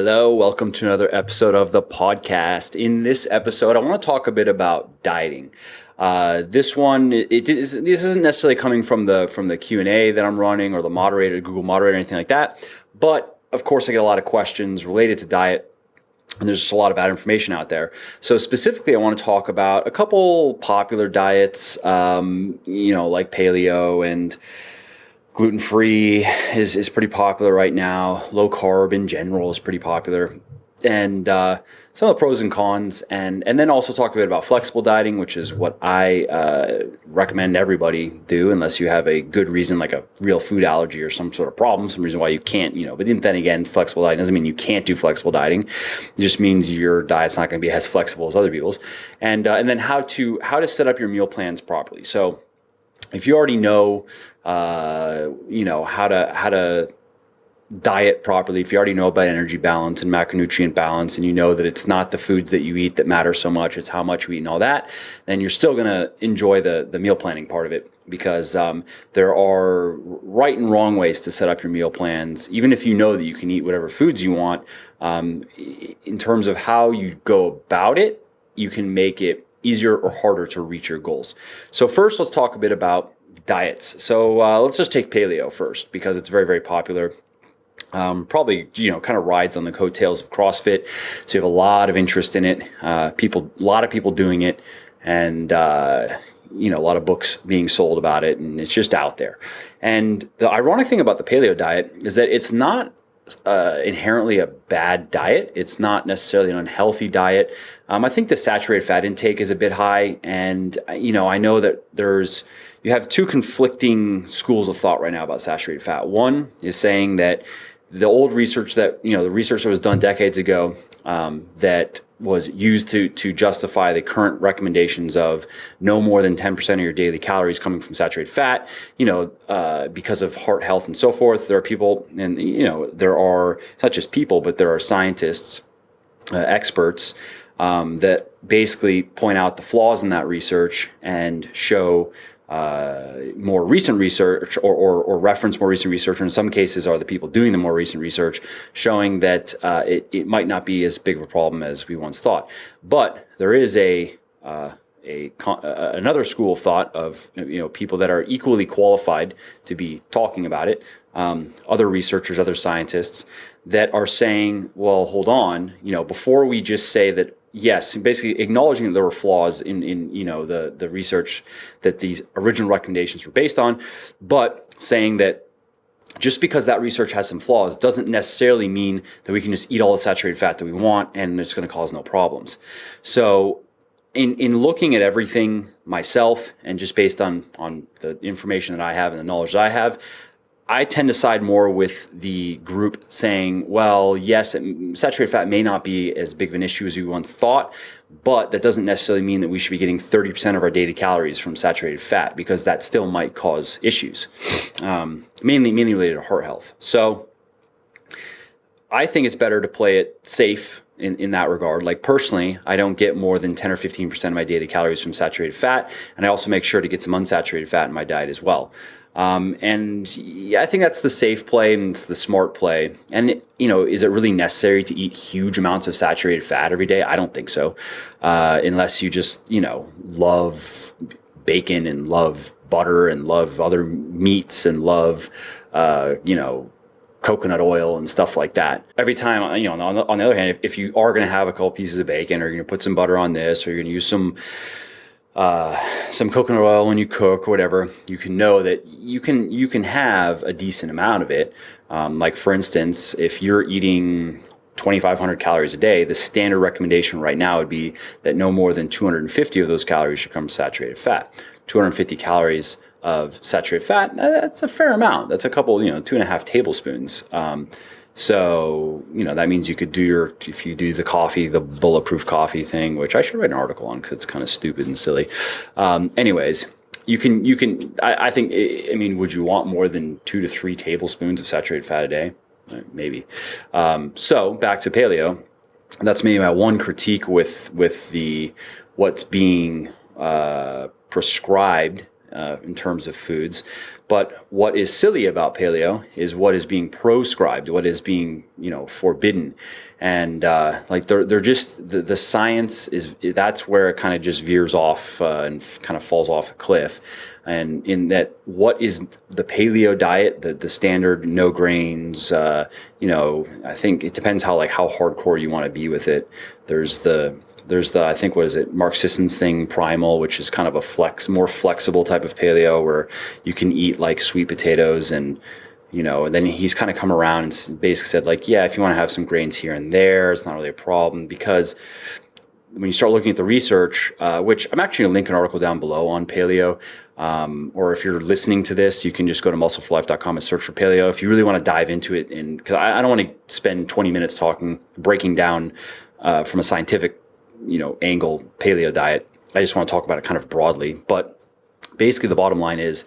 Hello, welcome to another episode of the podcast. In this episode, I want to talk a bit about dieting. This isn't necessarily coming from the Q&A that I'm running or the moderator, Google moderator, or anything like that. But of course, I get a lot of questions related to diet, and there's just a lot of bad information out there. So specifically, I want to talk about a couple popular diets, like paleo and gluten-free is pretty popular right now. Low carb in general is pretty popular. And some of the pros and cons, and then also talk a bit about flexible dieting, which is what I recommend everybody do, unless you have a good reason, like a real food allergy or some sort of problem, some reason why you can't, But then again, flexible dieting doesn't mean you can't do flexible dieting. It just means your diet's not going to be as flexible as other people's. And then how to set up your meal plans properly. So if you already know, how to diet properly, if you already know about energy balance and macronutrient balance, and you know that it's not the foods that you eat that matter so much, it's how much you eat and all that, then you're still going to enjoy the meal planning part of it, because there are right and wrong ways to set up your meal plans, even if you know that you can eat whatever foods you want. In terms of how you go about it, you can make it easier or harder to reach your goals. So first, let's talk a bit about diets. So let's just take paleo first, because it's very, very popular. Probably, kind of rides on the coattails of CrossFit. So you have a lot of interest in it. A lot of people doing it, and a lot of books being sold about it, and it's just out there. And the ironic thing about the paleo diet is that it's not inherently a bad diet. It's not necessarily an unhealthy diet. I think the saturated fat intake is a bit high, and I know that you have two conflicting schools of thought right now about saturated fat. One is saying that the old research the research that was done decades ago, that was used to justify the current recommendations of no more than 10% of your daily calories coming from saturated fat, because of heart health and so forth. There are people, and it's not just people, but there are scientists, experts, that basically point out the flaws in that research and show more recent research or reference more recent research, or in some cases are the people doing the more recent research, showing that it might not be as big of a problem as we once thought. But there is another school of thought of people that are equally qualified to be talking about it, other researchers, other scientists, that are saying, well, hold on, before we just say that, yes, basically acknowledging that there were flaws in the research that these original recommendations were based on, but saying that just because that research has some flaws doesn't necessarily mean that we can just eat all the saturated fat that we want and it's going to cause no problems. So in looking at everything myself, and just based on the information that I have and the knowledge that I have, I tend to side more with the group saying, well, yes, saturated fat may not be as big of an issue as we once thought, but that doesn't necessarily mean that we should be getting 30% of our daily calories from saturated fat, because that still might cause issues, mainly related to heart health. So I think it's better to play it safe in that regard. Like personally, I don't get more than 10 or 15% of my daily calories from saturated fat, and I also make sure to get some unsaturated fat in my diet as well. I think that's the safe play, and it's the smart play. And, is it really necessary to eat huge amounts of saturated fat every day? I don't think so. Unless you just, love bacon and love butter and love other meats and love, coconut oil and stuff like that. Every time, on the other hand, if you are going to have a couple pieces of bacon, or you're going to put some butter on this, or you're going to use some coconut oil when you cook or whatever, you can know that you can have a decent amount of it. Like for instance, if you're eating 2,500 calories a day, the standard recommendation right now would be that no more than 250 of those calories should come from saturated fat. 250 calories of saturated fat, that's a fair amount. That's a couple, 2.5 tablespoons. So, that means you could if you do the coffee, the bulletproof coffee thing, which I should write an article on because it's kind of stupid and silly. Anyways, I think, would you want more than 2 to 3 tablespoons of saturated fat a day? Maybe. So back to paleo. That's maybe my one critique with what's being prescribed in terms of foods. But what is silly about paleo is what is being proscribed, what is being, forbidden. And like they're just the science is, that's where it kind of just veers off and kind of falls off a cliff. And in that, what is the paleo diet, the standard no grains, I think it depends how hardcore you want to be with it. There's the I think, what is it, Mark Sisson's thing, Primal, which is kind of a more flexible type of paleo where you can eat like sweet potatoes, and and then he's kind of come around and basically said, like, yeah, if you want to have some grains here and there, it's not really a problem. Because when you start looking at the research, which I'm actually going to link an article down below on paleo, or if you're listening to this, you can just go to muscleforlife.com and search for paleo. If you really want to dive into it, and because I don't want to spend 20 minutes breaking down from a scientific angle paleo diet. I just want to talk about it kind of broadly. But basically the bottom line is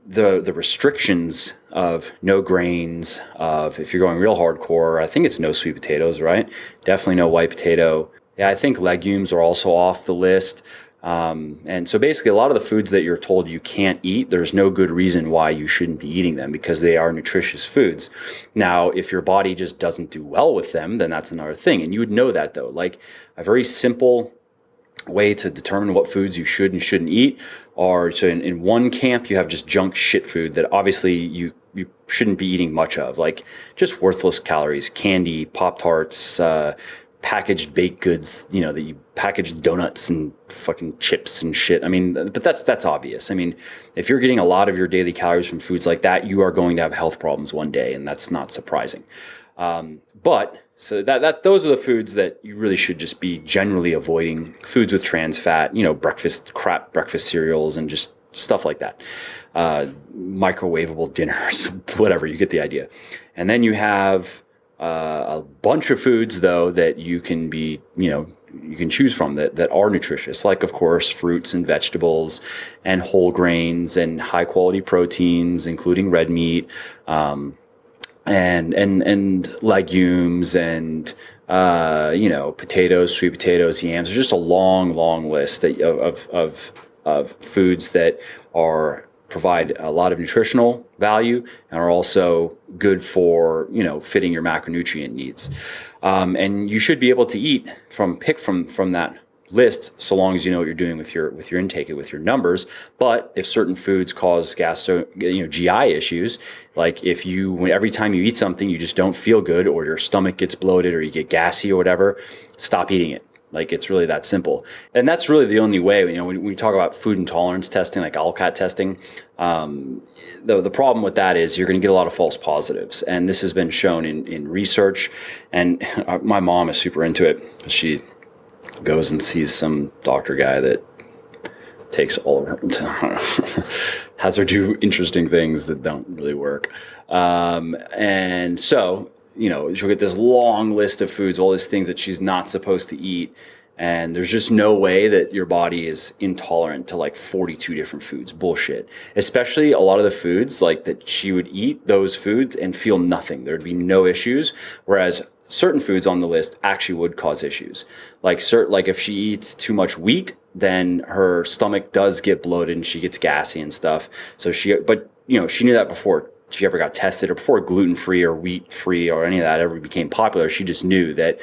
the restrictions of no grains, of if you're going real hardcore, I think it's no sweet potatoes, right? Definitely no white potato. Yeah, I think legumes are also off the list. And so basically a lot of the foods that you're told you can't eat, there's no good reason why you shouldn't be eating them, because they are nutritious foods. Now, if your body just doesn't do well with them, then that's another thing. And you would know that, though. Like, a very simple way to determine what foods you should and shouldn't eat are, so in one camp you have just junk shit food that obviously you shouldn't be eating much of, like just worthless calories, candy, Pop-Tarts, packaged baked goods, that you packaged donuts and fucking chips and shit. I mean, but that's obvious. I mean, if you're getting a lot of your daily calories from foods like that, you are going to have health problems one day, and that's not surprising. But so that those are the foods that you really should just be generally avoiding. Foods with trans fat, breakfast cereals and just stuff like that. Microwavable dinners, whatever, you get the idea. And then you have a bunch of foods, though, that you can be, you can choose from that are nutritious, like, of course, fruits and vegetables and whole grains and high quality proteins, including red meat, and legumes and, potatoes, sweet potatoes, yams. There's just a long list of foods that provide a lot of nutritional value and are also good for, fitting your macronutrient needs. And you should be able to pick from that list, so long as you know what you're doing with your intake and with your numbers. But if certain foods cause GI issues, like if every time you eat something you just don't feel good, or your stomach gets bloated, or you get gassy or whatever, stop eating it. Like, it's really that simple. And that's really the only way. When we talk about food intolerance testing, like ALCAT testing, the problem with that is you're going to get a lot of false positives. And this has been shown in research. And my mom is super into it. She goes and sees some doctor guy that takes all of her, has her do interesting things that don't really work. And so, she'll get this long list of foods, all these things that she's not supposed to eat. And there's just no way that your body is intolerant to like 42 different foods. Bullshit. Especially a lot of the foods like that she would eat those foods and feel nothing. There'd be no issues. Whereas certain foods on the list actually would cause issues. Like if she eats too much wheat, then her stomach does get bloated and she gets gassy and stuff. So she knew that before she ever got tested, or before gluten-free or wheat-free or any of that ever became popular. She just knew that,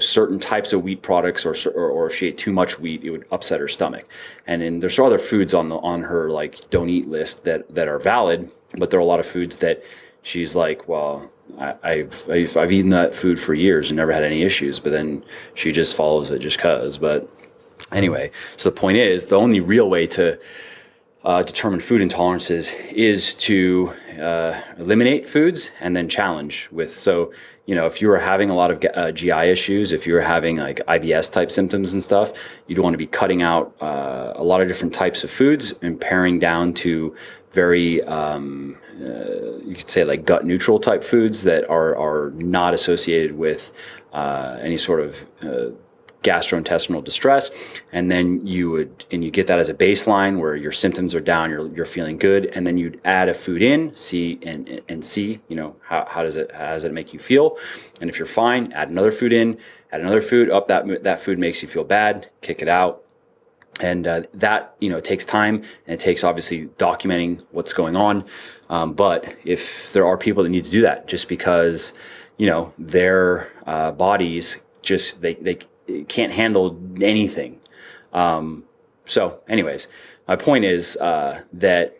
certain types of wheat products, or if she ate too much wheat, it would upset her stomach. And then there's other foods on her like don't eat list that are valid, but there are a lot of foods that she's like, well, I've eaten that food for years and never had any issues, but then she just follows it just cause. But anyway, so the point is, the only real way to determine food intolerances is to eliminate foods and then challenge with. So, if you were having a lot of GI issues, if you were having like IBS type symptoms and stuff, you'd want to be cutting out a lot of different types of foods and paring down to very, you could say like gut neutral type foods that are not associated with any sort of gastrointestinal distress. And then you get that as a baseline where your symptoms are down, you're feeling good, and then you'd add a food in, see how does it make you feel, and if you're fine, add another food in, add another food up, that food makes you feel bad, kick it out. And that, it takes time, and it takes obviously documenting what's going on. But if there are people that need to do that just because, their bodies just, they can't handle anything. So anyways, my point is that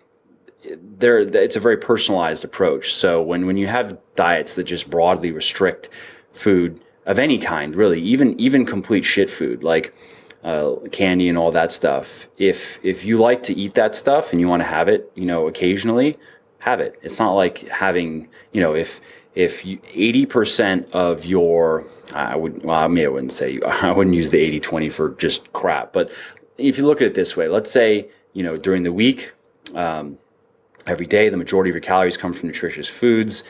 it's a very personalized approach. So when you have diets that just broadly restrict food of any kind, really, even complete shit food like candy and all that stuff. If you like to eat that stuff and you want to have it, occasionally, have it. It's not like having, if 80% of your, I wouldn't say, I wouldn't use the 80-20 for just crap. But if you look at it this way, let's say, during the week, every day, the majority of your calories come from nutritious foods.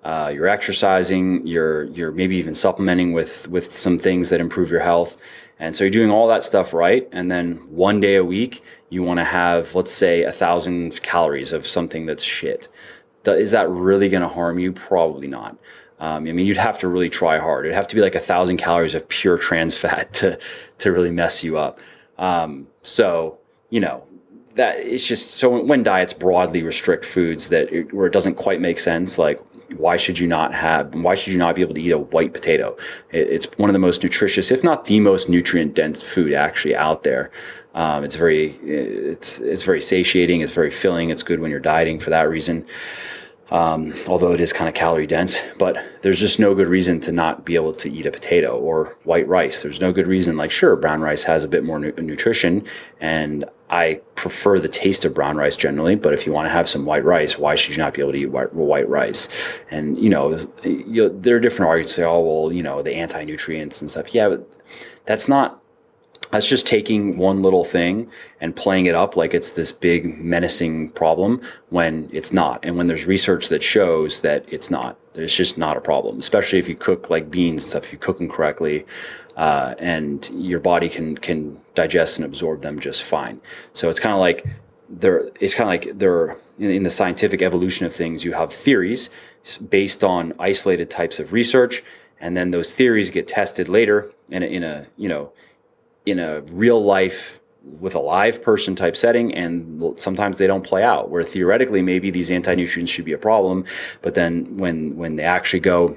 You're exercising, you're maybe even supplementing with some things that improve your health. And so you're doing all that stuff right. And then one day a week, you want to have, let's say, 1,000 calories of something that's shit. Is that really going to harm you? Probably not. You'd have to really try hard. It'd have to be like 1,000 calories of pure trans fat to really mess you up. That it's just, so when diets broadly restrict foods where it doesn't quite make sense, like why should you not be able to eat a white potato? It's one of the most nutritious, if not the most nutrient dense food actually out there. It's very satiating. It's very filling. It's good when you're dieting for that reason. Although it is kind of calorie dense, but there's just no good reason to not be able to eat a potato or white rice. There's no good reason. Like, sure, brown rice has a bit more nutrition, and I prefer the taste of brown rice generally, but if you want to have some white rice, why should you not be able to eat white rice? And, there are different arguments say, oh, well, the anti-nutrients and stuff. Yeah, but that's just taking one little thing and playing it up like it's this big menacing problem when it's not. And when there's research that shows that it's not, it's just not a problem, especially if you cook like beans and stuff, if you cook them correctly, and your body can digest and absorb them just fine. So it's kind of like they're in the scientific evolution of things, you have theories based on isolated types of research. And then those theories get tested later in a real life with a live person type setting, and sometimes they don't play out, where theoretically maybe these anti-nutrients should be a problem, but then when they actually go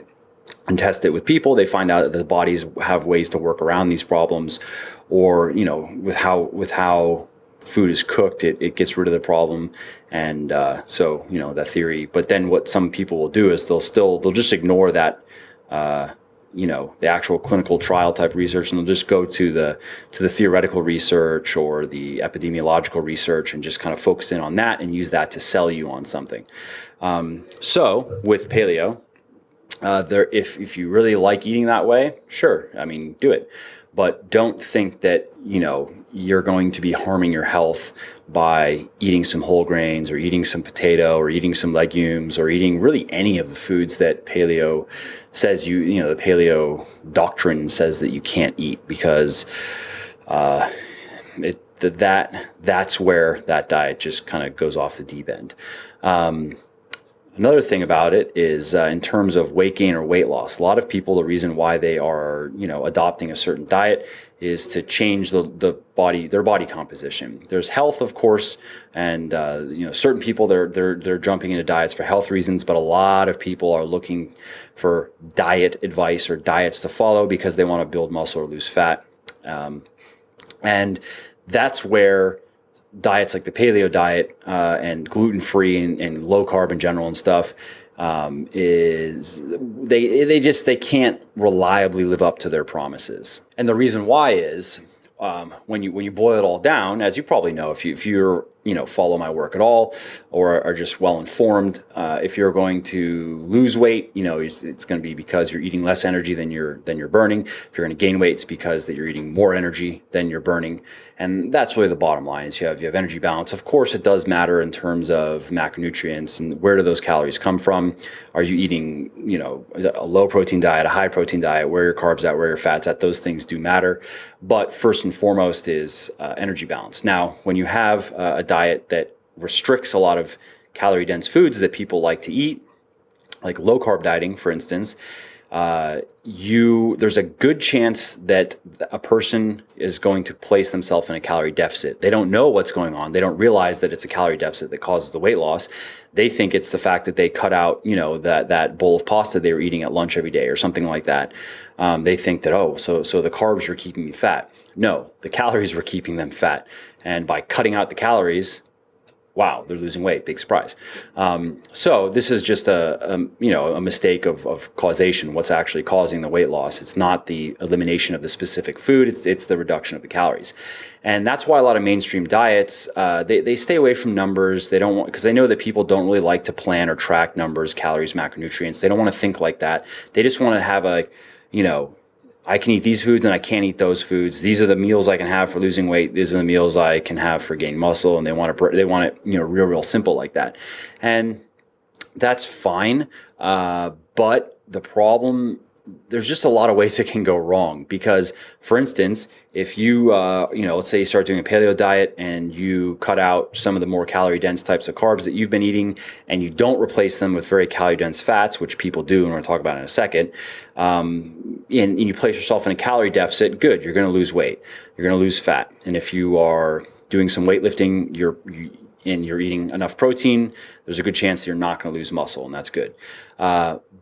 and test it with people, they find out that the bodies have ways to work around these problems, or with how food is cooked, it gets rid of the problem. And so that theory, but then what some people will do is they'll just ignore that the actual clinical trial type research, and they'll just go to the theoretical research or the epidemiological research and just kind of focus in on that and use that to sell you on something. So with paleo, if you really like eating that way, sure, do it. But don't think that, you're going to be harming your health by eating some whole grains or eating some potato or eating some legumes or eating really any of the foods that paleo says the paleo doctrine says that you can't eat, because that's where that diet just kind of goes off the deep end. Another thing about it is in terms of weight gain or weight loss, a lot of people, the reason why they are, adopting a certain diet is to change their body composition. There's health, of course, and certain people they're jumping into diets for health reasons, but a lot of people are looking for diet advice or diets to follow because they want to build muscle or lose fat, and that's where diets like the paleo diet and gluten-free and low-carb in general and stuff is they can't reliably live up to their promises. And the reason why is when you boil it all down, as you probably know, if you're follow my work at all or are just well informed, if you're going to lose weight, it's going to be because you're eating less energy than you're burning. If you're going to gain weight, it's because that you're eating more energy than you're burning. And that's really the bottom line, is you have energy balance. Of course, it does matter in terms of macronutrients and where do those calories come from. Are you eating a low protein diet, a high protein diet, where are your carbs at, where are your fats at? Those things do matter. But first and foremost is energy balance. Now, when you have a diet that restricts a lot of calorie dense foods that people like to eat, like low carb dieting, for instance, there's a good chance that a person is going to place themselves in a calorie deficit. They don't know what's going on. They don't realize that it's a calorie deficit that causes the weight loss. They think it's the fact that they cut out, that bowl of pasta they were eating at lunch every day or something like that. They think that, so the carbs were keeping me fat. No, the calories were keeping them fat. And by cutting out the calories, wow, they're losing weight. Big surprise. So this is just a mistake of causation. What's actually causing the weight loss? It's not the elimination of the specific food. It's the reduction of the calories. And that's why a lot of mainstream diets, they stay away from numbers. They don't want, because they know that people don't really like to plan or track numbers, calories, macronutrients. They don't want to think like that. They just want to have I can eat these foods and I can't eat those foods. These are the meals I can have for losing weight. These are the meals I can have for gaining muscle. And they want it, real simple like that. And that's fine. But the problem, there's just a lot of ways it can go wrong. Because, for instance, if you, let's say you start doing a paleo diet and you cut out some of the more calorie dense types of carbs that you've been eating and you don't replace them with very calorie dense fats, which people do, and we're going to talk about in a second, and you place yourself in a calorie deficit, good, you're going to lose weight. You're going to lose fat. And if you are doing some weightlifting, and you're eating enough protein, there's a good chance that you're not going to lose muscle, and that's good.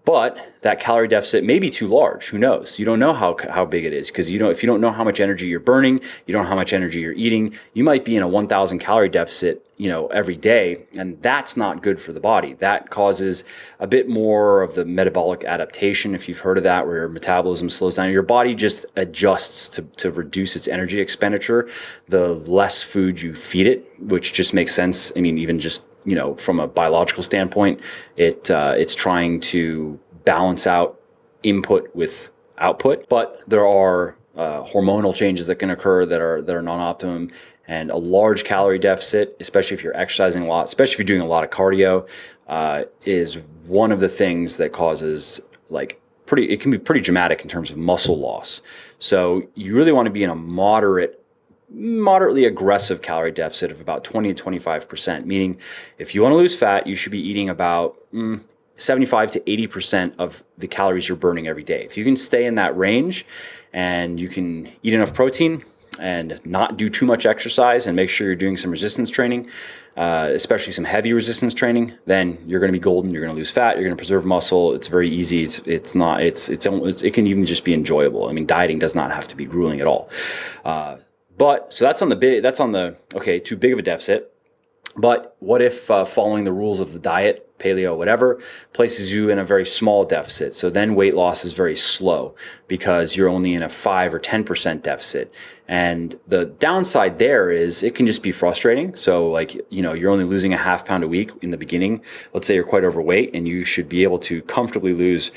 But that calorie deficit may be too large. Who knows? You don't know how big it is, because if you don't know how much energy you're burning, you don't know how much energy you're eating, you might be in a 1,000 calorie deficit, every day, and that's not good for the body. That causes a bit more of the metabolic adaptation, if you've heard of that, where your metabolism slows down. Your body just adjusts to reduce its energy expenditure the less food you feed it, which just makes sense. I mean, even just from a biological standpoint, it's trying to balance out input with output. But there are hormonal changes that can occur that are non-optimum, and a large calorie deficit, especially if you're exercising a lot, especially if you're doing a lot of cardio, is one of the things that causes it can be pretty dramatic in terms of muscle loss. So you really want to be in a moderately aggressive calorie deficit of about 20 to 25%, meaning if you want to lose fat, you should be eating about 75 to 80% of the calories you're burning every day. If you can stay in that range and you can eat enough protein and not do too much exercise and make sure you're doing some resistance training, especially some heavy resistance training, then you're going to be golden. You're going to lose fat. You're going to preserve muscle. It's very easy. It can even just be enjoyable. I mean, dieting does not have to be grueling at all. But so that's on the too big of a deficit. But what if following the rules of the diet, paleo, whatever, places you in a very small deficit? So then weight loss is very slow because you're only in a 5 or 10% deficit. And the downside there is it can just be frustrating. So you're only losing a half pound a week in the beginning. Let's say you're quite overweight and you should be able to comfortably lose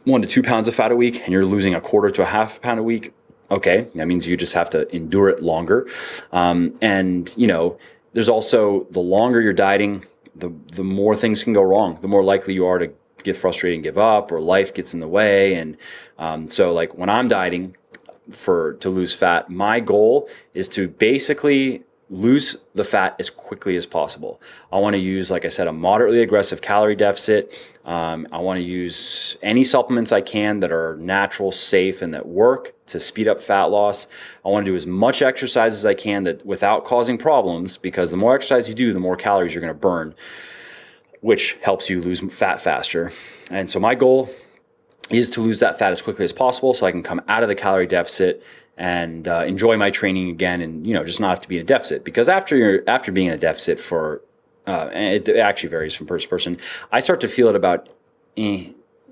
1 to 2 pounds of fat a week, and you're losing a quarter to a half pound a week. Okay, that means you just have to endure it longer. There's also, the longer you're dieting, the more things can go wrong. The more likely you are to get frustrated and give up, or life gets in the way. And so when I'm dieting to lose fat, my goal is to basically lose the fat as quickly as possible. I want to use, like I said, a moderately aggressive calorie deficit. I want to use any supplements I can that are natural, safe, and that work to speed up fat loss. I want to do as much exercise as I can that without causing problems, because the more exercise you do, the more calories you're going to burn, which helps you lose fat faster. And so my goal is to lose that fat as quickly as possible so I can come out of the calorie deficit and enjoy my training again, and just not have to be in a deficit. Because after being in a deficit for and it actually varies from person to person, I start to feel it about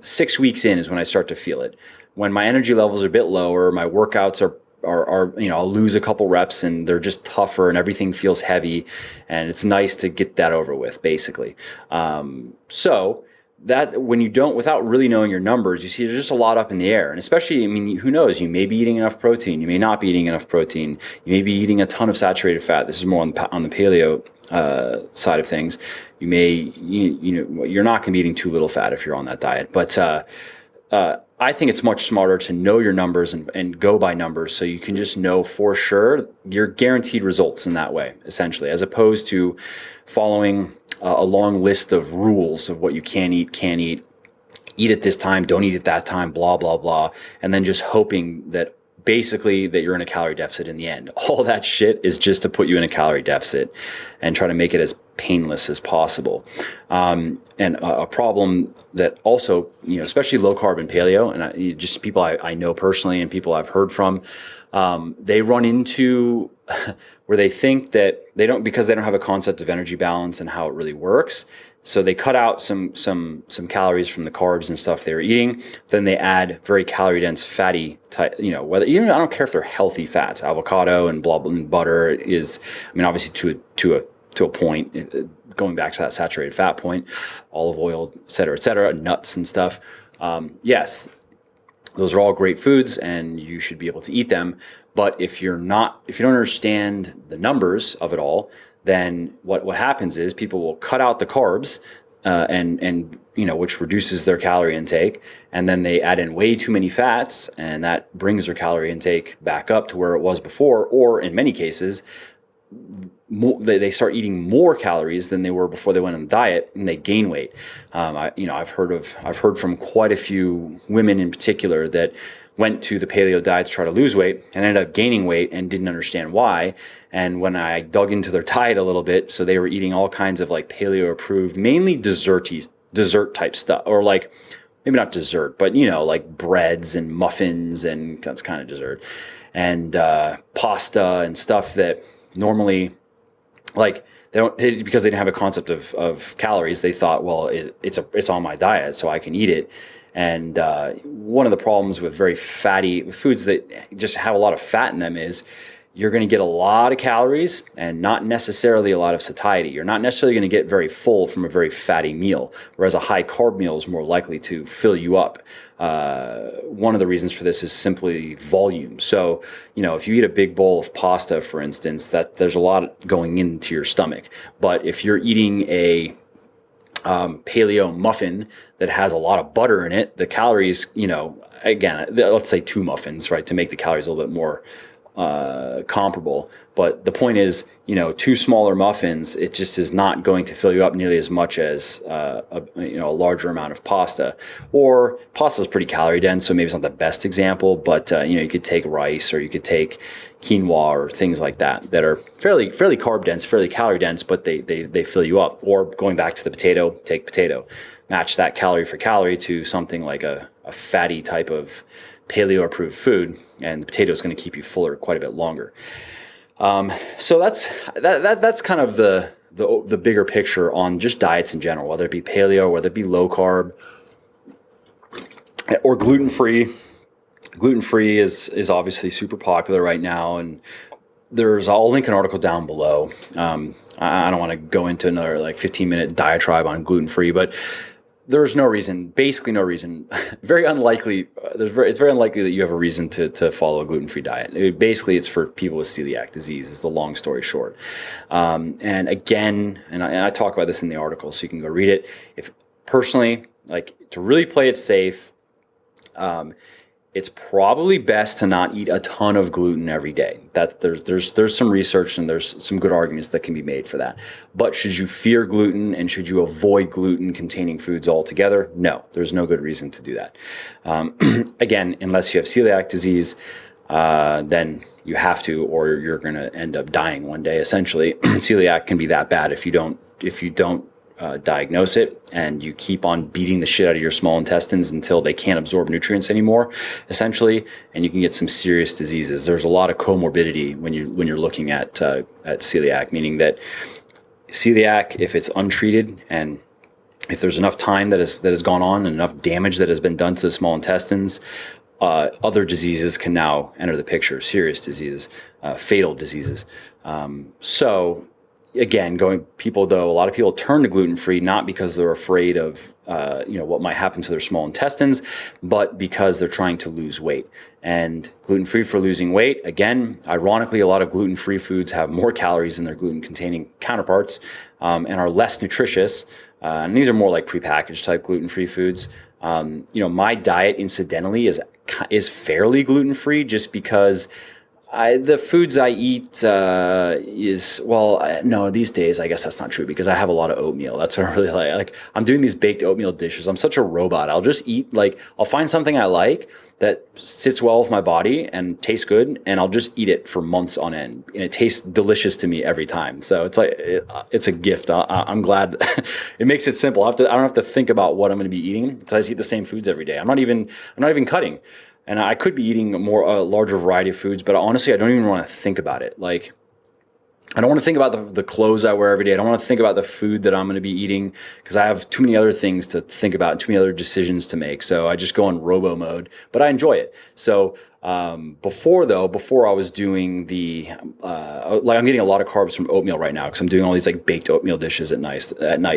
6 weeks in is when I start to feel it. When my energy levels are a bit lower, my workouts are I'll lose a couple reps and they're just tougher and everything feels heavy, and it's nice to get that over with, basically. So that when you don't, without really knowing your numbers, you see there's just a lot up in the air. And especially, who knows, you may be eating enough protein, you may not be eating enough protein, you may be eating a ton of saturated fat. This is more on the paleo side of things. You may, you're not going to be eating too little fat if you're on that diet. But I think it's much smarter to know your numbers and go by numbers, so you can just know for sure you're guaranteed results in that way, essentially, as opposed to following a long list of rules of what you can't eat, eat at this time, don't eat at that time, blah, blah, blah. And then just hoping that basically that you're in a calorie deficit in the end. All that shit is just to put you in a calorie deficit and try to make it as painless as possible. And a problem that also, especially low carb and paleo, and just people I know personally and people I've heard from, they run into where they think that because they don't have a concept of energy balance and how it really works. So they cut out some calories from the carbs and stuff they were eating. Then they add very calorie dense fatty type, whether even I don't care if they're healthy fats, avocado and blah blah and butter is, obviously to a point, going back to that saturated fat point, olive oil, et cetera, nuts and stuff. Yes, those are all great foods and you should be able to eat them. But if you don't understand the numbers of it all, then what happens is people will cut out the carbs and which reduces their calorie intake, and then they add in way too many fats, and that brings their calorie intake back up to where it was before, or in many cases, they start eating more calories than they were before they went on the diet, and they gain weight. I've heard from quite a few women in particular that went to the paleo diet to try to lose weight and ended up gaining weight and didn't understand why. And when I dug into their diet a little bit, so they were eating all kinds of like paleo approved, mainly dessert type stuff, or like maybe not dessert, but like breads and muffins, and that's kind of dessert, and pasta and stuff that normally, like, because they didn't have a concept of calories, they thought, well, it's on my diet, so I can eat it. And one of the problems with very fatty foods that just have a lot of fat in them is you're going to get a lot of calories and not necessarily a lot of satiety. You're not necessarily going to get very full from a very fatty meal, whereas a high carb meal is more likely to fill you up. One of the reasons for this is simply volume. So, if you eat a big bowl of pasta, for instance, that there's a lot going into your stomach. But if you're eating a paleo muffin that has a lot of butter in it, the calories, again, let's say 2 muffins, right, to make the calories a little bit more comparable. But the point is, 2 smaller muffins, it just is not going to fill you up nearly as much as a larger amount of pasta. Or pasta is pretty calorie dense, so maybe it's not the best example, but you could take rice, or you could take quinoa, or things like that are fairly carb dense, fairly calorie dense, but they fill you up. Or going back to the potato, take potato, match that calorie for calorie to something like a fatty type of paleo approved food, and the potato is going to keep you fuller quite a bit longer. So that's kind of the bigger picture on just diets in general, whether it be paleo, whether it be low carb or gluten-free. Gluten-free is obviously super popular right now, and I'll link an article down below. I don't want to go into another 15-minute diatribe on gluten-free, but there's basically no reason. Very unlikely. It's very unlikely that you have a reason to follow a gluten-free diet. It's for people with celiac disease. Is the long story short. And again, and I talk about this in the article, so you can go read it. If personally, to really play it safe, it's probably best to not eat a ton of gluten every day. That there's some research and there's some good arguments that can be made for that. But should you fear gluten and should you avoid gluten-containing foods altogether? No, there's no good reason to do that. Again, unless you have celiac disease, then you have to, or you're going to end up dying one day. Essentially, celiac can be that bad if you don't diagnose it and you keep on beating the shit out of your small intestines until they can't absorb nutrients anymore, essentially, and you can get some serious diseases. There's a lot of comorbidity when you're looking at celiac, meaning that celiac, if it's untreated and if there's enough time that has gone on and enough damage that has been done to the small intestines, other diseases can now enter the picture, serious diseases, fatal diseases. So again, a lot of people turn to gluten-free not because they're afraid of what might happen to their small intestines, but because they're trying to lose weight. And gluten-free for losing weight, again, ironically, a lot of gluten-free foods have more calories than their gluten-containing counterparts, and are less nutritious. And these are more like prepackaged type gluten-free foods. My diet, incidentally, is fairly gluten-free, just because The foods I eat no, these days I guess that's not true because I have a lot of oatmeal. That's what I really like. Like I'm doing these baked oatmeal dishes. I'm such a robot. I'll just eat like I'll find something I like that sits well with my body and tastes good, and I'll just eat it for months on end, and it tastes delicious to me every time. So it's like it's a gift. I'm glad it makes it simple. I don't have to think about what I'm going to be eating. So I just eat the same foods every day. I'm not even cutting. And I could be eating a larger variety of foods, but honestly, I don't even want to think about it. Like, I don't want to think about the clothes I wear every day. I don't want to think about the food that I'm going to be eating because I have too many other things to think about and too many other decisions to make. So I just go on robo mode, but I enjoy it. So before I was doing I'm getting a lot of carbs from oatmeal right now because I'm doing all these like baked oatmeal dishes at night.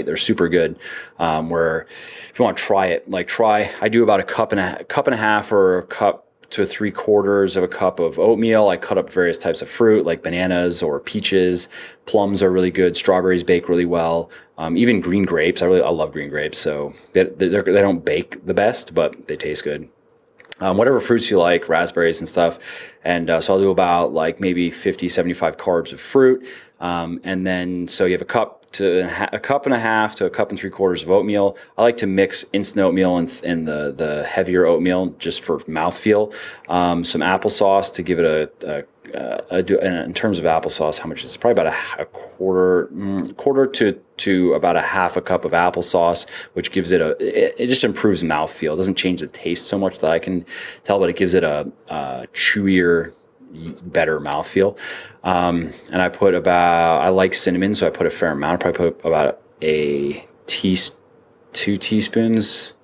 They're super good. Where if you want to try it, I do about a cup and a half or a cup to 3/4 of a cup of oatmeal. I cut up various types of fruit like bananas or peaches. Plums are really good. Strawberries bake really well. Even green grapes. I love green grapes. So they don't bake the best, but they taste good. Whatever fruits you like, raspberries and stuff. And so I'll do about like maybe 50, 75 carbs of fruit. And then so you have a cup and a half to a cup and 3/4 of oatmeal. I like to mix instant oatmeal and the heavier oatmeal just for mouthfeel. Some applesauce to give it in terms of applesauce, how much is it? Probably about a quarter to about a half a cup of applesauce, which gives it just improves mouthfeel. It doesn't change the taste so much that I can tell, but it gives it a chewier, better mouthfeel. And I like cinnamon, so I put a fair amount. I probably put about 2 teaspoons.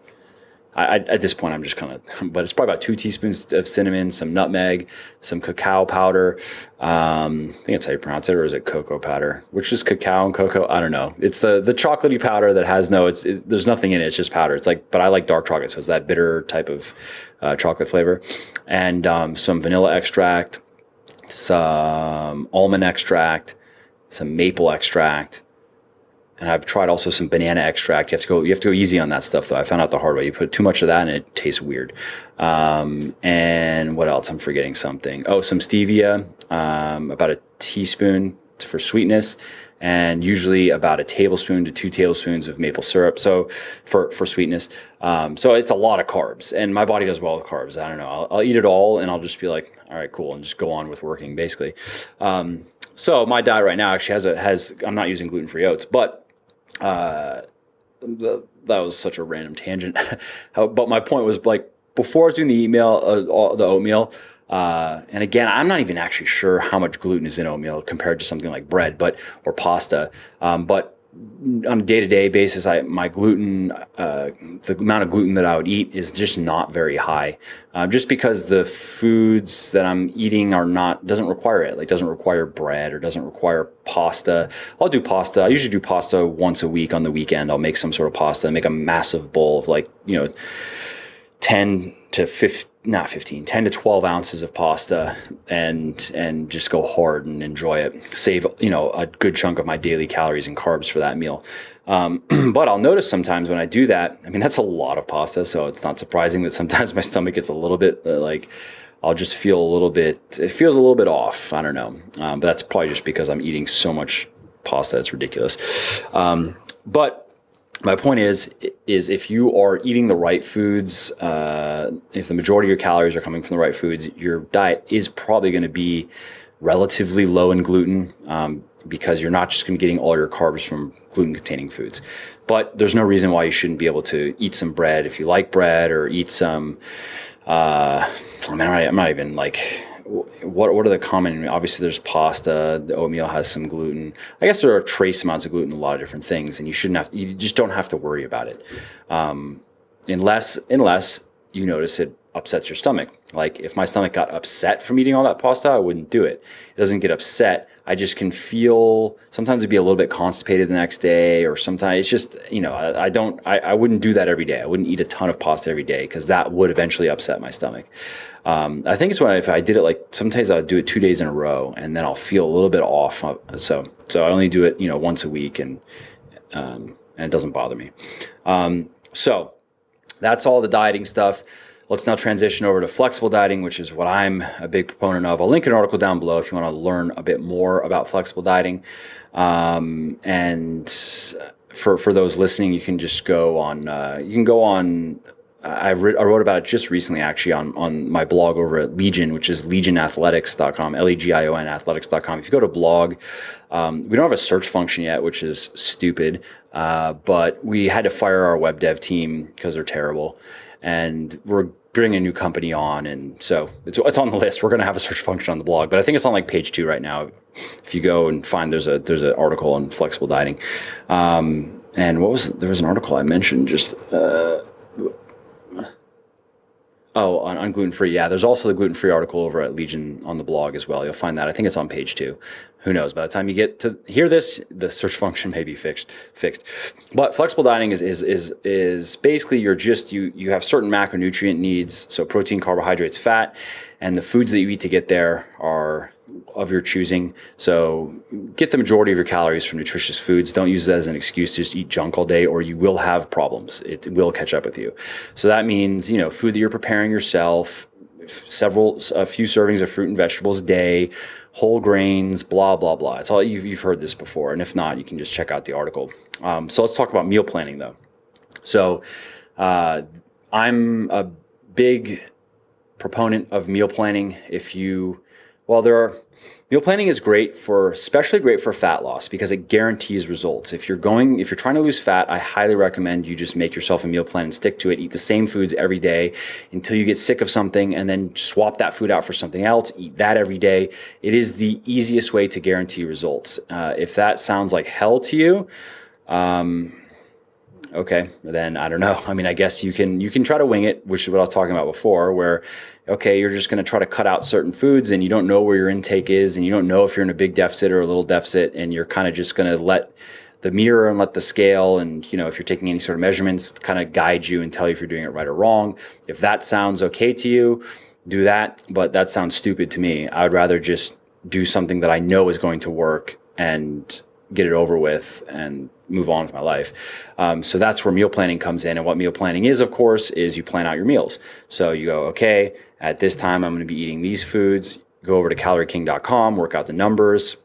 At this point, I'm just kind of, but it's probably about 2 teaspoons of cinnamon, some nutmeg, some cacao powder. I think that's how you pronounce it, or is it cocoa powder? Which is cacao and cocoa? I don't know. It's the chocolatey powder that has there's nothing in it. It's just powder. It's like, but I like dark chocolate, so it's that bitter type of chocolate flavor, and some vanilla extract, some almond extract, some maple extract. And I've tried also some banana extract. You have to go easy on that stuff though. I found out the hard way. You put too much of that and it tastes weird. And what else? I'm forgetting something. Oh, some stevia, about a teaspoon for sweetness, and usually about a tablespoon to 2 tablespoons of maple syrup. So for sweetness. So it's a lot of carbs, and my body does well with carbs. I don't know. I'll eat it all and I'll just be like, all right, cool. And just go on with working basically. So my diet right now actually I'm not using gluten-free oats, but that was such a random tangent. But my point was, like, before I was doing the oatmeal, and again, I'm not even actually sure how much gluten is in oatmeal compared to something like bread, or pasta. But on a day-to-day basis, my gluten, the amount of gluten that I would eat is just not very high, just because the foods that I'm eating doesn't require it. Like, doesn't require bread or doesn't require pasta. I'll do pasta. I usually do pasta once a week on the weekend. I'll make some sort of pasta and make a massive bowl of 10 to 12 ounces of pasta and just go hard and enjoy it. Save, a good chunk of my daily calories and carbs for that meal. But I'll notice sometimes when I do that, that's a lot of pasta. So it's not surprising that sometimes my stomach gets a little bit I'll just feel it feels a little bit off. I don't know. But that's probably just because I'm eating so much pasta. It's ridiculous. But my point is if you are eating the right foods, if the majority of your calories are coming from the right foods, your diet is probably going to be relatively low in gluten, because you're not just going to be getting all your carbs from gluten-containing foods. But there's no reason why you shouldn't be able to eat some bread if you like bread, or eat some. I'm not even like. What are the common? Obviously, there's pasta. The oatmeal has some gluten. I guess there are trace amounts of gluten in a lot of different things, and you just don't have to worry about it, unless you notice it upsets your stomach. Like, if my stomach got upset from eating all that pasta, I wouldn't do it. It doesn't get upset. I just can feel, sometimes it'd be a little bit constipated the next day, or sometimes it's just, I wouldn't do that every day. I wouldn't eat a ton of pasta every day, because that would eventually upset my stomach. I think it's if I did it, sometimes I'll do it 2 days in a row, and then I'll feel a little bit off. So I only do it, once a week, and it doesn't bother me. So that's all the dieting stuff. let's now transition over to flexible dieting, which is what I'm a big proponent of. I'll link an article down below if you want to learn a bit more about flexible dieting. And for those listening, you can just go on. I wrote about it just recently, actually, on my blog over at Legion, which is legionathletics.com, Legion athletics.com. If you go to blog, we don't have a search function yet, which is stupid, but we had to fire our web dev team because they're terrible, and we're bringing a new company on, and so it's on the list. We're going to have a search function on the blog, but I think it's on like page 2 right now. If you go and find, there's an article on flexible dieting, and there was an article I mentioned just. On gluten-free. Yeah, there's also the gluten-free article over at Legion on the blog as well. You'll find that. I think it's on page 2. Who knows? By the time you get to hear this, the search function may be fixed. But flexible dieting is basically you have certain macronutrient needs, so protein, carbohydrates, fat, and the foods that you eat to get there are of your choosing. So get the majority of your calories from nutritious foods. Don't use it as an excuse to just eat junk all day, or you will have problems. It will catch up with you. So that means, food that you're preparing yourself, a few servings of fruit and vegetables a day, whole grains, blah, blah, blah. It's all you've heard this before. And if not, you can just check out the article. So let's talk about meal planning though. So I'm a big proponent of meal planning. Meal planning is especially great for fat loss because it guarantees results. If you're trying to lose fat, I highly recommend you just make yourself a meal plan and stick to it. Eat the same foods every day until you get sick of something, and then swap that food out for something else. Eat that every day. It is the easiest way to guarantee results. If that sounds like hell to you, okay, then I don't know. I mean, I guess you can try to wing it, which is what I was talking about before, where, okay, you're just going to try to cut out certain foods and you don't know where your intake is and you don't know if you're in a big deficit or a little deficit, and you're kind of just going to let the mirror and let the scale and, if you're taking any sort of measurements, kind of guide you and tell you if you're doing it right or wrong. If that sounds okay to you, do that, but that sounds stupid to me. I would rather just do something that I know is going to work and get it over with and move on with my life. So that's where meal planning comes in. And what meal planning is, of course, is you plan out your meals. So you go, okay, at this time, I'm going to be eating these foods. Go over to calorieking.com, work out the numbers.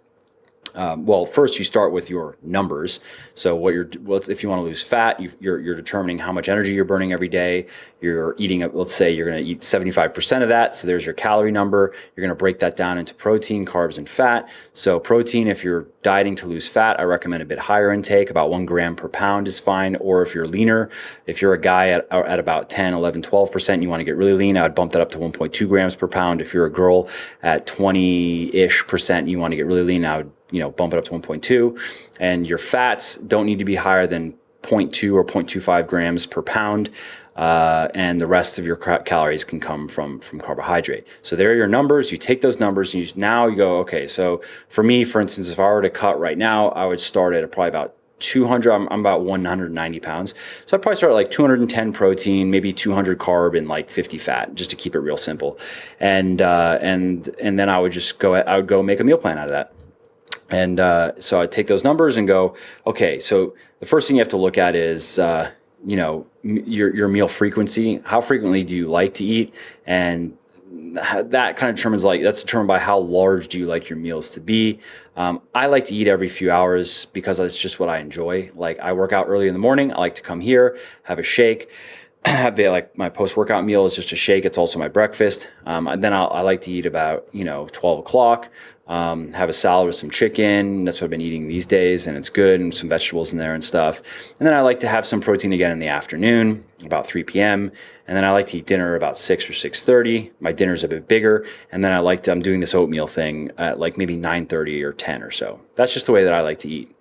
Well, first you start with your numbers. So if you want to lose fat, you're determining how much energy you're burning every day. You're eating, let's say you're going to eat 75% of that. So there's your calorie number. You're going to break that down into protein, carbs, and fat. So protein, if you're dieting to lose fat, I recommend a bit higher intake. About 1 gram per pound is fine. Or if you're leaner, if you're a guy at about 10, 11, 12%, you want to get really lean, I would bump that up to 1.2 grams per pound. If you're a girl at 20-ish%, you want to get really lean, I would bump it up to 1.2, and your fats don't need to be higher than 0.2 or 0.25 grams per pound, and the rest of your calories can come from carbohydrate. So there are your numbers. You take those numbers and you go, okay, so for me, for instance, if I were to cut right now, I would start at probably about 200. I'm about 190 pounds. So I'd probably start at like 210 protein, maybe 200 carb, and like 50 fat, just to keep it real simple. And then I would go make a meal plan out of that. And so I take those numbers and go, okay, so the first thing you have to look at is, your meal frequency. How frequently do you like to eat? And that kind of determines, that's determined by how large do you like your meals to be. I like to eat every few hours because that's just what I enjoy. Like, I work out early in the morning. I like to come here, have a shake. Like my post-workout meal is just a shake. It's also my breakfast. And then I like to eat about 12 o'clock. Have a salad with some chicken. That's what I've been eating these days, and it's good, and some vegetables in there and stuff. And then I like to have some protein again in the afternoon, about 3 p.m. And then I like to eat dinner about 6 or 6:30. My dinner's a bit bigger. And then I'm doing this oatmeal thing at like maybe 9:30 or 10 or so. That's just the way that I like to eat.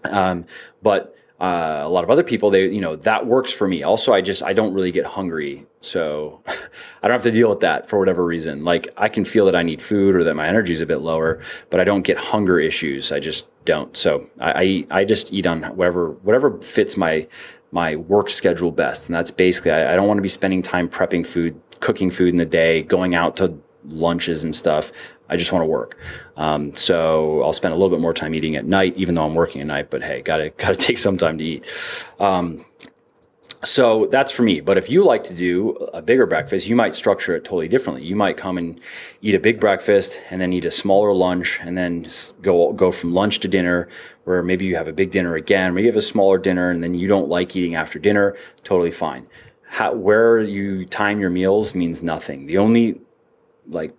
But a lot of other people, that works for me. Also, I don't really get hungry. So I don't have to deal with that for whatever reason. Like, I can feel that I need food or that my energy is a bit lower, but I don't get hunger issues. I just don't. So I just eat on whatever fits my work schedule best. And that's basically, I don't want to be spending time prepping food, cooking food in the day, going out to lunches and stuff. I just want to work. So I'll spend a little bit more time eating at night, even though I'm working at night, but hey, gotta take some time to eat. So that's for me. But if you like to do a bigger breakfast, you might structure it totally differently. You might come and eat a big breakfast and then eat a smaller lunch and then go from lunch to dinner, where maybe you have a big dinner again, maybe you have a smaller dinner and then you don't like eating after dinner, totally fine. Where you time your meals means nothing. The only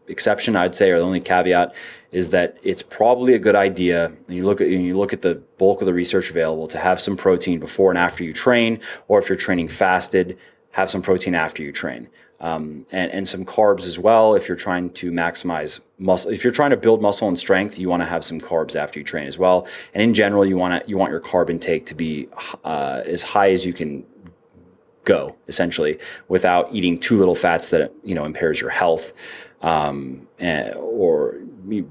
exception I'd say, or the only caveat, is that it's probably a good idea, and you look at the bulk of the research available, to have some protein before and after you train, or if you're training fasted, have some protein after you train, and some carbs as well. If you're trying to maximize muscle, if you're trying to build muscle and strength, you want to have some carbs after you train as well. And in general, you want your carb intake to be as high as you can go, essentially, without eating too little fats that impairs your health. Or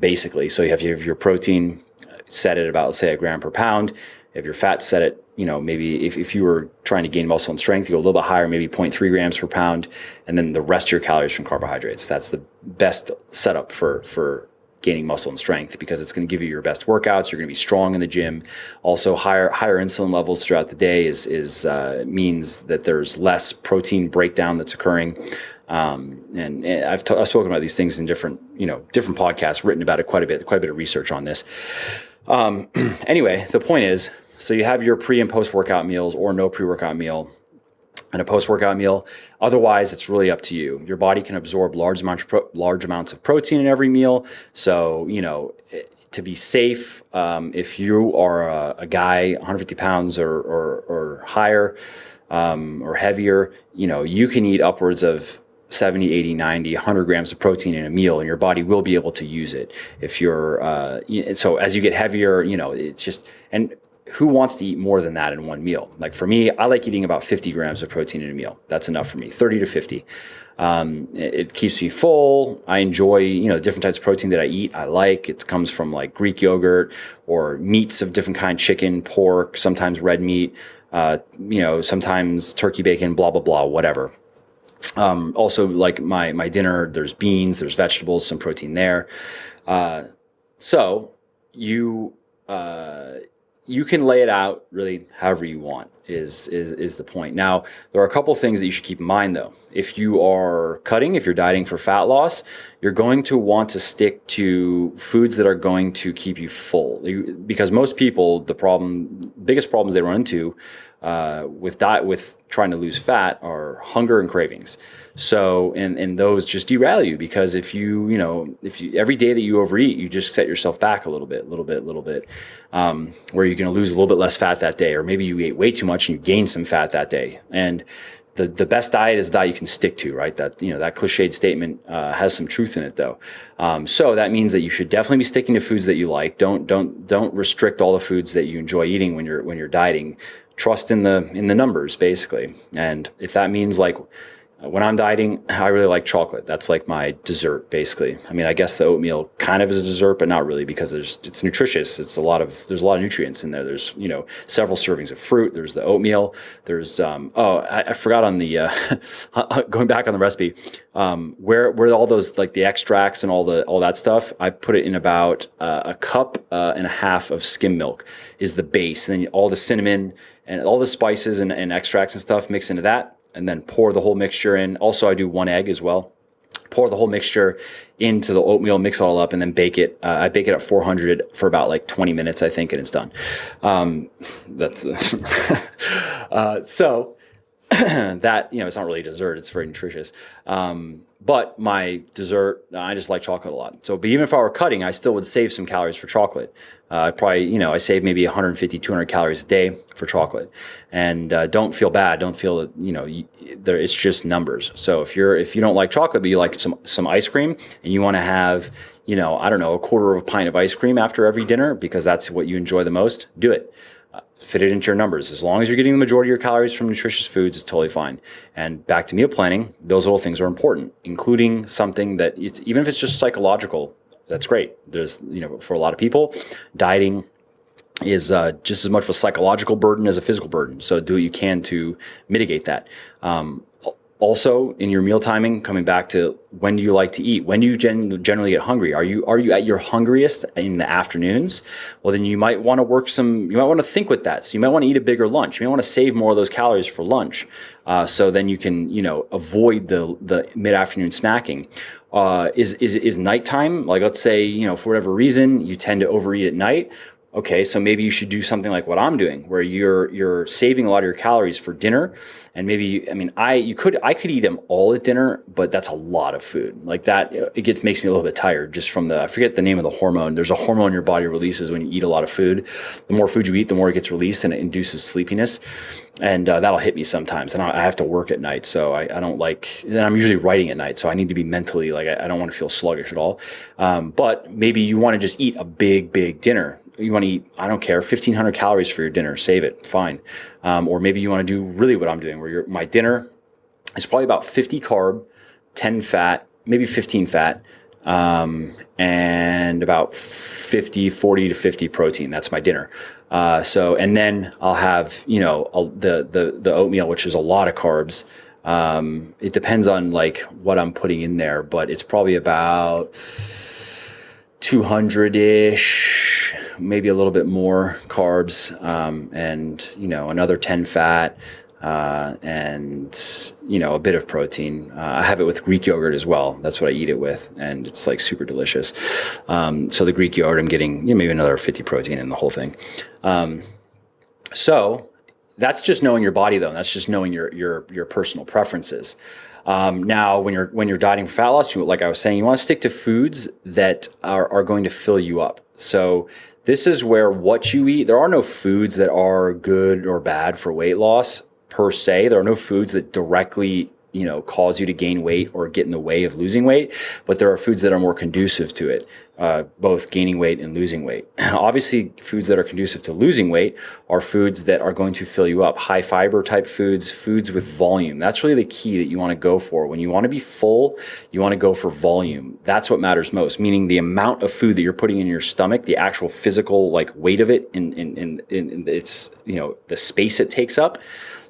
basically, so you have your protein set at about, let's say, a gram per pound. You have your fat set at, maybe if you were trying to gain muscle and strength, you go a little bit higher, maybe 0.3 grams per pound, and then the rest of your calories from carbohydrates. That's the best setup for gaining muscle and strength, because it's going to give you your best workouts. You're going to be strong in the gym. Also, higher insulin levels throughout the day means that there's less protein breakdown that's occurring. And I've spoken about these things in different podcasts, written about it quite a bit of research on this. Anyway, the point is, so you have your pre and post workout meals, or no pre-workout meal and a post-workout meal. Otherwise, it's really up to you. Your body can absorb large amounts of protein in every meal. So, to be safe, if you are a guy 150 pounds or higher, or heavier, you can eat upwards of 70, 80, 90, 100 grams of protein in a meal, and your body will be able to use it. If you're, so as you get heavier, it's just, and who wants to eat more than that in one meal? Like for me, I like eating about 50 grams of protein in a meal. That's enough for me, 30 to 50. It keeps me full. I enjoy, different types of protein that I eat. I like, it comes from like Greek yogurt or meats of different kind, chicken, pork, sometimes red meat, sometimes turkey bacon, blah, blah, blah, whatever. Also, like my dinner, there's beans, there's vegetables, some protein there. So you can lay it out really however you want is the point. Now, there are a couple things that you should keep in mind though. If you are cutting, if you're dieting for fat loss, you're going to want to stick to foods that are going to keep you full. Because most people, biggest problems they run into with trying to lose fat are hunger and cravings. So, and those just derail you, because if you every day that you overeat, you just set yourself back a little bit, where you're going to lose a little bit less fat that day, or maybe you ate way too much and you gained some fat that day. And the best diet is the diet you can stick to, right? That, that cliched statement has some truth in it though. So that means that you should definitely be sticking to foods that you like. Don't restrict all the foods that you enjoy eating when you're dieting. Trust in the numbers, basically. And if that means, like, when I'm dieting, I really like chocolate. That's like my dessert, basically. I mean, I guess the oatmeal kind of is a dessert, but not really, because it's nutritious. There's a lot of nutrients in there. There's, several servings of fruit. There's the oatmeal. There's, I forgot on the, going back on the recipe, where all those, like the extracts and all that stuff, I put it in about a cup and a half of skim milk is the base. And then all the cinnamon and all the spices and extracts and stuff mix into that. And then pour the whole mixture in. Also, I do 1 egg as well. Pour the whole mixture into the oatmeal, mix it all up, and then bake it. I bake it at 400 for about like 20 minutes, I think, and it's done. So that, it's not really dessert. It's very nutritious. But my dessert, I just like chocolate a lot. So, but even if I were cutting, I still would save some calories for chocolate. Probably, I save maybe 150, 200 calories a day for chocolate. And don't feel bad. Don't feel that, it's just numbers. So if you don't like chocolate, but you like some ice cream, and you want to have, I don't know, a quarter of a pint of ice cream after every dinner, because that's what you enjoy the most, do it. Fit it into your numbers. As long as you're getting the majority of your calories from nutritious foods, it's totally fine. And back to meal planning, those little things are important, including something that, even if it's just psychological, that's great. There's, for a lot of people, dieting is just as much of a psychological burden as a physical burden. So do what you can to mitigate that. Also, in your meal timing, coming back to when do you like to eat? When do you generally get hungry? Are you at your hungriest in the afternoons? Well, then you might want to you might want to think with that. So you might want to eat a bigger lunch. You might want to save more of those calories for lunch. So then you can, avoid the mid-afternoon snacking. Is nighttime, like let's say, for whatever reason, you tend to overeat at night. Okay, so maybe you should do something like what I'm doing, where you're saving a lot of your calories for dinner, and maybe I could eat them all at dinner, but that's a lot of food. Like that, makes me a little bit tired just from I forget the name of the hormone. There's a hormone your body releases when you eat a lot of food. The more food you eat, the more it gets released, and it induces sleepiness, and that'll hit me sometimes. And I have to work at night, so I don't like. And I'm usually writing at night, so I need to be mentally like I don't want to feel sluggish at all. But maybe you want to just eat a big dinner. You want to eat, I don't care, 1,500 calories for your dinner, save it, fine. Or maybe you want to do really what I'm doing, where my dinner is probably about 50 carb, 10 fat, maybe 15 fat, and about 40 to 50 protein. That's my dinner. And then I'll have, the oatmeal, which is a lot of carbs. It depends on like what I'm putting in there, but it's probably about 200-ish, maybe a little bit more carbs, and another 10 fat, and a bit of protein. I have it with Greek yogurt as well. That's what I eat it with, and it's like super delicious. So the Greek yogurt, I'm getting maybe another 50 protein in the whole thing. So that's just knowing your body, though. That's just knowing your personal preferences. Now, when you're dieting for fat loss, like I was saying, you want to stick to foods that are going to fill you up. So this is where what you eat, there are no foods that are good or bad for weight loss per se. There are no foods that directly cause you to gain weight or get in the way of losing weight, but there are foods that are more conducive to it, both gaining weight and losing weight. Obviously, foods that are conducive to losing weight are foods that are going to fill you up. High fiber type foods, foods with volume. That's really the key that you want to go for. When you want to be full, you want to go for volume. That's what matters most, meaning the amount of food that you're putting in your stomach, the actual physical weight of it in its, the space it takes up.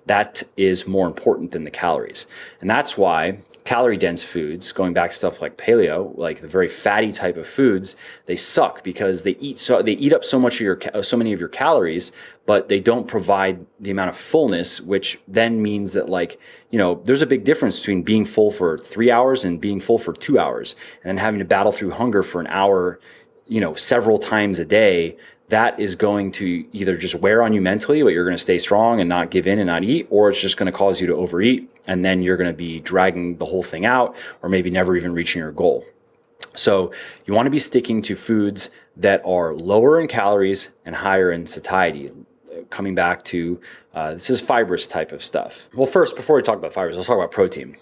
That is more important than the calories. And that's why calorie dense foods, going back to stuff like paleo, like the very fatty type of foods, they suck because they eat up so many of your calories, but they don't provide the amount of fullness, which then means that there's a big difference between being full for 3 hours and being full for 2 hours, and then having to battle through hunger for an hour, several times a day. That is going to either just wear on you mentally, but you're going to stay strong and not give in and not eat, or it's just going to cause you to overeat, and then you're going to be dragging the whole thing out, or maybe never even reaching your goal. So you want to be sticking to foods that are lower in calories and higher in satiety. Coming back to this is fibrous type of stuff. Well, first, before we talk about fibers, let's talk about protein.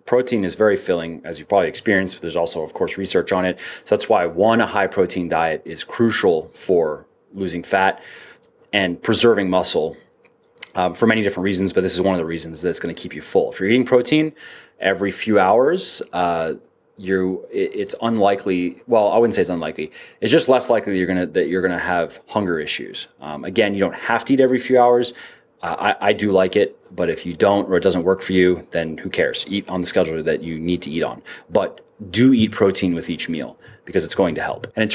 Protein is very filling, as you've probably experienced, but there's also, of course, research on it. So that's why a high protein diet is crucial for losing fat and preserving muscle, for many different reasons, but this is one of the reasons that's going to keep you full. If you're eating protein every few hours, it's unlikely. Well, I wouldn't say it's unlikely. It's just less likely that you're gonna have hunger issues. Again, you don't have to eat every few hours. I do like it, but if you don't or it doesn't work for you, then who cares? Eat on the schedule that you need to eat on. But do eat protein with each meal because it's going to help. And in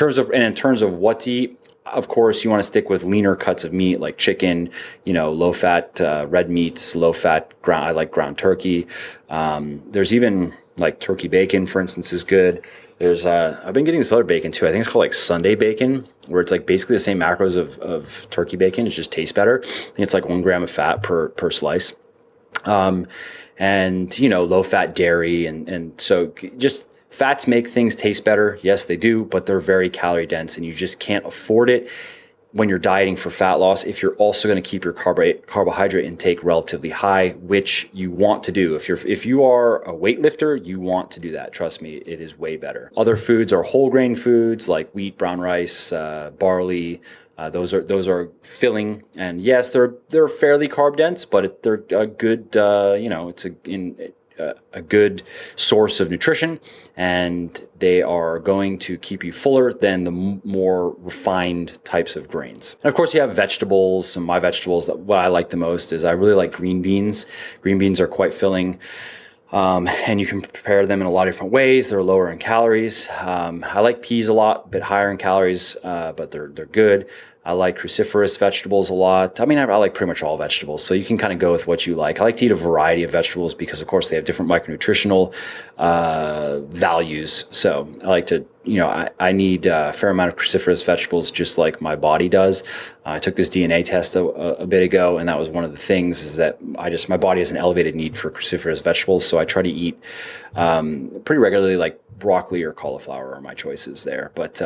terms of what to eat, of course, you want to stick with leaner cuts of meat like chicken, low-fat red meats, low-fat ground. I like ground turkey. There's even like turkey bacon, for instance, is good. There's I've been getting this other bacon too. I think it's called like Sunday bacon, where it's like basically the same macros of turkey bacon. It just tastes better. I think it's like 1 gram of fat per slice. And low-fat dairy, and so just fats make things taste better. Yes, they do, but they're very calorie dense, and you just can't afford it when you're dieting for fat loss if you're also going to keep your carbohydrate intake relatively high, which you want to do. If you are a weightlifter, you want to do that. Trust me, it is way better. Other foods are whole grain foods like wheat, brown rice, barley. Those are filling, and yes, they're fairly carb dense, but they're a good it's a good source of nutrition, and they are going to keep you fuller than the more refined types of grains. And of course, you have vegetables. My vegetables, what I like the most is I really like green beans. Green beans are quite filling. And you can prepare them in a lot of different ways. They're lower in calories. I like peas a lot, a bit higher in calories, but they're good. I like cruciferous vegetables a lot. I mean, I like pretty much all vegetables, so you can kind of go with what you like. I like to eat a variety of vegetables because, of course, they have different micronutritional values. So I like to, I need a fair amount of cruciferous vegetables just like my body does. I took this DNA test a bit ago, and that was one of the things is that my body has an elevated need for cruciferous vegetables, so I try to eat pretty regularly, like broccoli or cauliflower are my choices there. But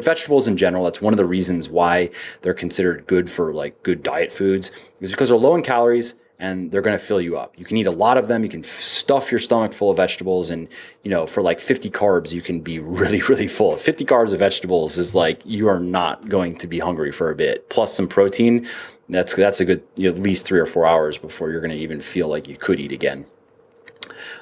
vegetables in general, that's one of the reasons why they're considered good for like good diet foods, is because they're low in calories and they're going to fill you up. You can eat a lot of them. You can stuff your stomach full of vegetables, and for like 50 carbs, you can be really, really full. 50 carbs of vegetables is like you are not going to be hungry for a bit. Plus some protein, that's a good at least 3 or 4 hours before you're going to even feel like you could eat again.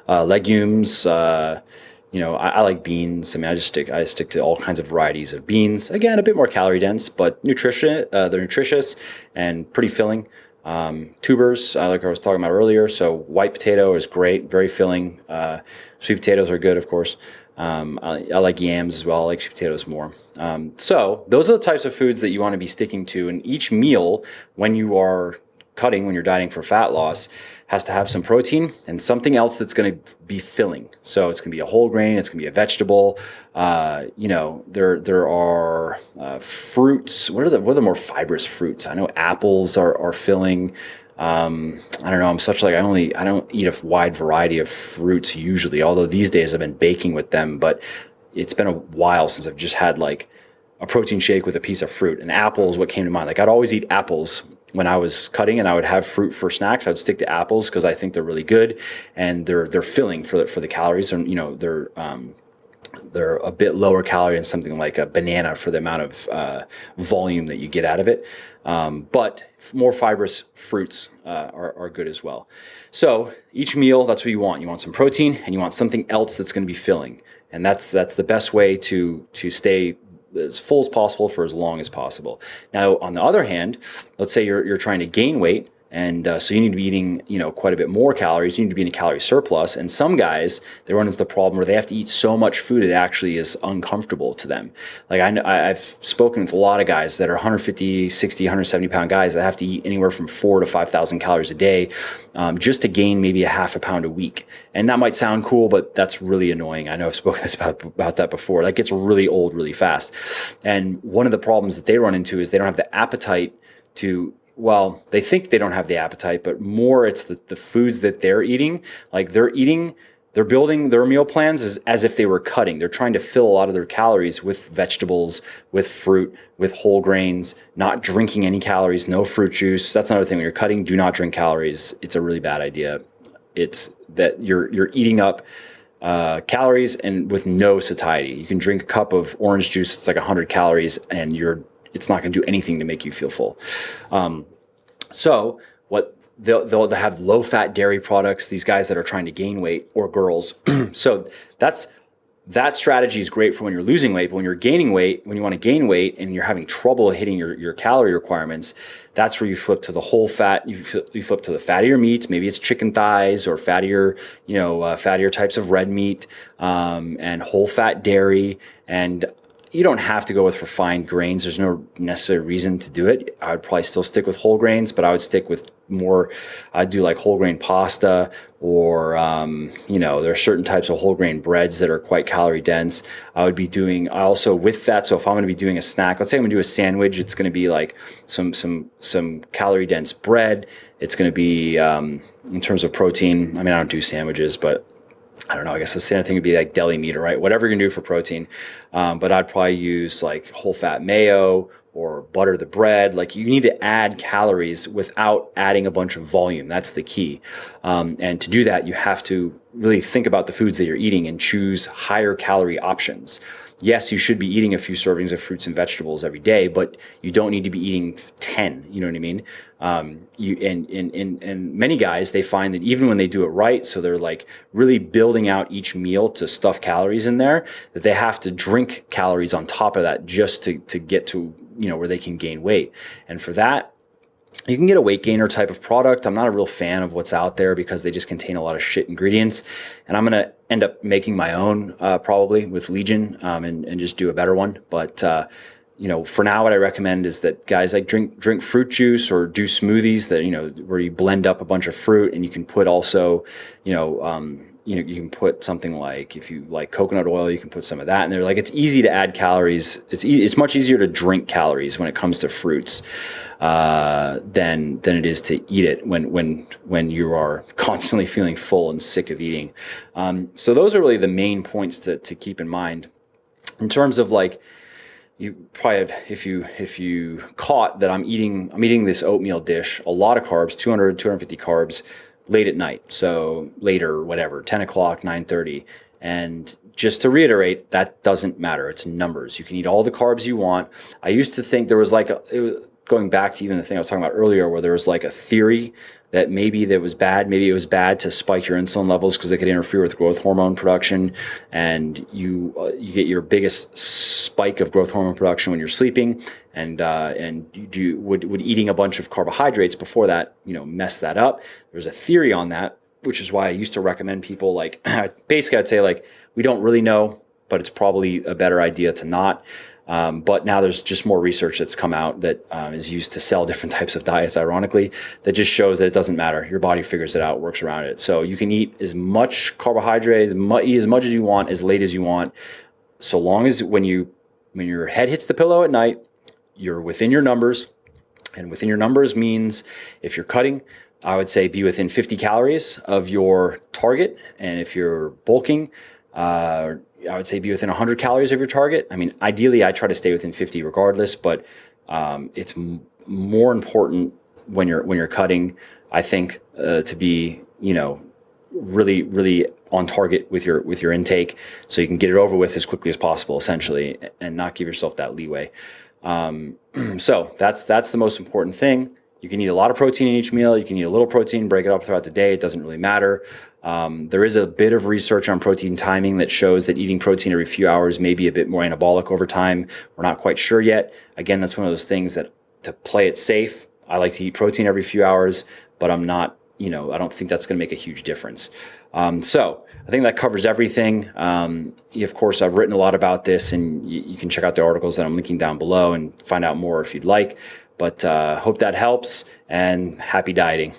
Legumes. I like beans. I mean, I stick to all kinds of varieties of beans. Again, a bit more calorie dense, but they're nutritious and pretty filling. Tubers, like I was talking about earlier. So white potato is great, very filling. Sweet potatoes are good, of course. I like yams as well. I like sweet potatoes more. So those are the types of foods that you want to be sticking to. And each meal, when you're dieting for fat loss, has to have some protein and something else that's going to be filling. So it's going to be a whole grain, it's going to be a vegetable. There are fruits. What are the more fibrous fruits? I know apples are filling. I don't know. I don't eat a wide variety of fruits usually. Although these days I've been baking with them, but it's been a while since I've just had like a protein shake with a piece of fruit. And apple is what came to mind. Like I'd always eat apples when I was cutting, and I would have fruit for snacks. I'd stick to apples because I think they're really good and they're filling for the calories. And they're a bit lower calorie than something like a banana for the amount of volume that you get out of it. But more fibrous fruits are good as well. So each meal, that's what you want. You want some protein and you want something else that's going to be filling. And that's the best way to stay as full as possible for as long as possible. Now, on the other hand, let's say you're trying to gain weight, and so you need to be eating, quite a bit more calories. You need to be in a calorie surplus. And some guys, they run into the problem where they have to eat so much food it actually is uncomfortable to them. Like I've spoken with a lot of guys that are 150, 60, 170 pound guys that have to eat anywhere from 4,000 to 5,000 calories a day just to gain maybe a half a pound a week. And that might sound cool, but that's really annoying. I know I've spoken about that before. That gets really old really fast. And one of the problems that they run into is they don't have the appetite to, well, they think they don't have the appetite, but more it's the foods that they're eating. Like they're building their meal plans as if they were cutting. They're trying to fill a lot of their calories with vegetables, with fruit, with whole grains, not drinking any calories, no fruit juice. That's another thing. When you're cutting, do not drink calories. It's a really bad idea. It's that you're eating up calories and with no satiety. You can drink a cup of orange juice. It's like 100 calories and it's not going to do anything to make you feel full. So what they'll have low-fat dairy products, these guys that are trying to gain weight, or girls. So that strategy is great for when you're losing weight, but when you're gaining weight, when you want to gain weight and you're having trouble hitting your calorie requirements, that's where you flip to the whole fat. You flip to the fattier meats. Maybe it's chicken thighs or fattier types of red meat, and whole fat dairy. And you don't have to go with refined grains. There's no necessary reason to do it. I would probably still stick with whole grains, but I would stick with I'd do like whole grain pasta, or, there are certain types of whole grain breads that are quite calorie dense. I also with that. So if I'm going to be doing a snack, let's say I'm going to do a sandwich, it's going to be like some calorie dense bread. It's going to be, in terms of protein, I mean, I don't do sandwiches, but I don't know, I guess the same thing would be like deli meat, right? Whatever you're gonna do for protein. But I'd probably use like whole fat mayo or butter the bread. Like you need to add calories without adding a bunch of volume. That's the key. And to do that, you have to really think about the foods that you're eating and choose higher calorie options. Yes, you should be eating a few servings of fruits and vegetables every day, but you don't need to be eating 10. You know what I mean? And many guys, they find that even when they do it right, so they're like really building out each meal to stuff calories in there, that they have to drink calories on top of that just to get to, where they can gain weight. And for that, You can get a weight gainer type of product. I'm not a real fan of what's out there because they just contain a lot of shit ingredients. And I'm going to end up making my own probably with Legion and just do a better one. But, for now, what I recommend is that guys like drink fruit juice or do smoothies that, where you blend up a bunch of fruit, and you can put also, you can put something like, if you like coconut oil, you can put some of that in there. Like, it's easy to add calories. It's much easier to drink calories when it comes to fruits than it is to eat it when you are constantly feeling full and sick of eating. So those are really the main points to keep in mind. In terms of like, you probably have, if you caught that I'm eating this oatmeal dish, a lot of carbs, 250 carbs, late at night. So later, whatever, 10 o'clock, 9:30. And just to reiterate, that doesn't matter. It's numbers. You can eat all the carbs you want. I used to think there was going back to even the thing I was talking about earlier, where there was like a theory that maybe that was bad. Maybe it was bad to spike your insulin levels because they could interfere with growth hormone production, and you get your biggest spike of growth hormone production when you're sleeping. And would eating a bunch of carbohydrates before that, mess that up? There's a theory on that, which is why I used to recommend people like basically I'd say like, we don't really know, but it's probably a better idea to not. But now there's just more research that's come out that is used to sell different types of diets, ironically, that just shows that it doesn't matter. Your body figures it out, works around it. So you can eat as much carbohydrates, eat as much as you want, as late as you want, so long as when your head hits the pillow at night, you're within your numbers. And within your numbers means if you're cutting, I would say be within 50 calories of your target. And if you're bulking, I would say be within 100 calories of your target. I mean, ideally, I try to stay within 50 regardless, but it's more important when you're cutting, I think, to be, really, really on target with your intake, so you can get it over with as quickly as possible, essentially, and not give yourself that leeway. So that's the most important thing. You can eat a lot of protein in each meal. You can eat a little protein, break it up throughout the day. It doesn't really matter. There is a bit of research on protein timing that shows that eating protein every few hours may be a bit more anabolic over time. We're not quite sure yet. Again, that's one of those things that, to play it safe, I like to eat protein every few hours, but I'm not, I don't think that's going to make a huge difference. So I think that covers everything. Of course, I've written a lot about this, and you can check out the articles that I'm linking down below and find out more if you'd like. But hope that helps, and happy dieting.